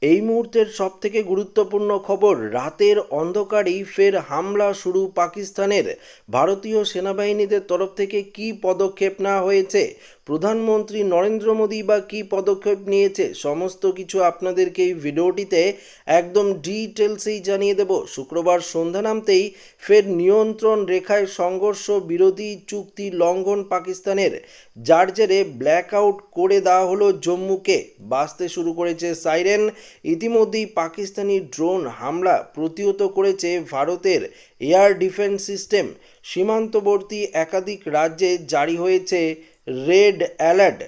এই মুহূর্তের সবথেকে গুরুত্বপূর্ণ খবর, রাতের অন্ধকারেই ফের হামলা শুরু পাকিস্তানের। ভারতীয় সেনাবাহিনীদের তরফ থেকে কি পদক্ষেপ নেওয়া হয়েছে, প্রধানমন্ত্রী নরেন্দ্র মোদী বা কি পদক্ষেপ নিয়েছে, সমস্ত কিছু আপনাদেরকে এই ভিডিওটিতে একদম ডিটেলসেই জানিয়ে দেব। শুক্রবার সন্ধ্যা নামতেই ফের নিয়ন্ত্রণ রেখায় সংঘর্ষ বিরোধী চুক্তি লঙ্ঘন পাকিস্তানের, যার জেরে ব্ল্যাকআউট করে দেওয়া হলো জম্মুকে। বাজতে শুরু করেছে সাইরেন। ইতিমধ্যেই পাকিস্তানি ড্রোন হামলা প্রতিহত করেছে ভারতের এয়ার ডিফেন্স সিস্টেম। সীমান্তবর্তী একাধিক রাজ্যে জারি হয়েছে রেড অ্যালার্ট।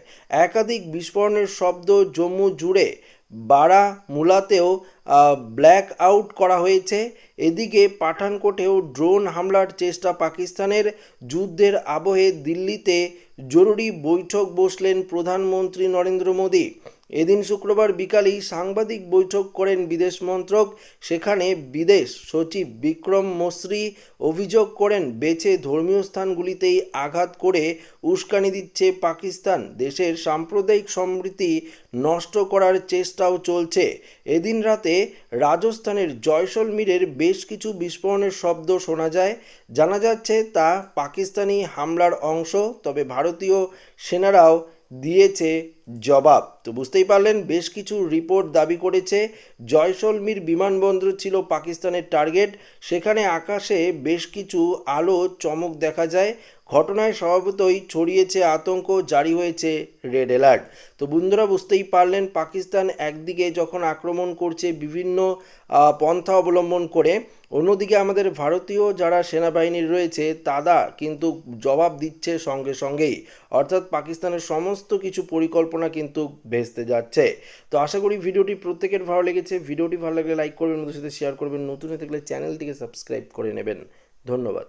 একাধিক বিস্ফোরণের শব্দ জম্মু জুড়ে, বারামুলাতেও ব্ল্যাক আউট করা হয়েছে। এদিকে পাঠানকোটেও ড্রোন হামলার চেষ্টা পাকিস্তানের। যুদ্ধের আবহে দিল্লিতে জরুরি বৈঠক বসলেন প্রধানমন্ত্রী নরেন্দ্র মোদী। এদিন শুক্রবার বিকালেই সাংবাদিক বৈঠক করেন বিদেশ মন্ত্রক। সেখানে বিদেশ সচিব বিক্রম মসরি অভিযোগ করেন, বেছে ধর্মীয় স্থানগুলিতেই আঘাত করে উস্কানি দিচ্ছে পাকিস্তান। দেশের সাম্প্রদায়িক সম্প্রীতি নষ্ট করার চেষ্টাও চলছে। এদিন রাতে রাজস্থানের জয়সলমীরের বেশ কিছু বিস্ফোরণের শব্দ শোনা যায়। জানা যাচ্ছে তা পাকিস্তানি হামলার অংশ, তবে ভারতীয় সেনারাও দিয়েছে জবাব। তো বুঝতেই পারলেন, বেশ কিছু রিপোর্ট দাবি করেছে জয়সলমীর বিমানবন্দর ছিল পাকিস্তানের টার্গেট। সেখানে আকাশে বেশ কিছু আলো চমক দেখা যায়। ঘটনায় স্বভাবতই ছড়িয়েছে আতঙ্ক, জারি হয়েছে রেড অ্যালার্ট। তো বন্ধুরা, বুঝতেই পারলেন, পাকিস্তান একদিকে যখন আক্রমণ করছে বিভিন্ন পন্থা অবলম্বন করে, অন্যদিকে আমাদের ভারতীয় যারা সেনাবাহিনী রয়েছে তারা কিন্তু জবাব দিচ্ছে সঙ্গে সঙ্গেই। অর্থাৎ পাকিস্তানের সমস্ত কিছু পরিকল্পনা কিন্তু ভেস্তে যাচ্ছে। তো আশা করি ভিডিওটি প্রত্যেকের ভালো লেগেছে। ভিডিওটি ভালো লাগলে লাইক করবেন, ওদের সাথে শেয়ার করবেন, নতুন হয়ে থাকলে চ্যানেলটিকে সাবস্ক্রাইব করে নেবেন। ধন্যবাদ।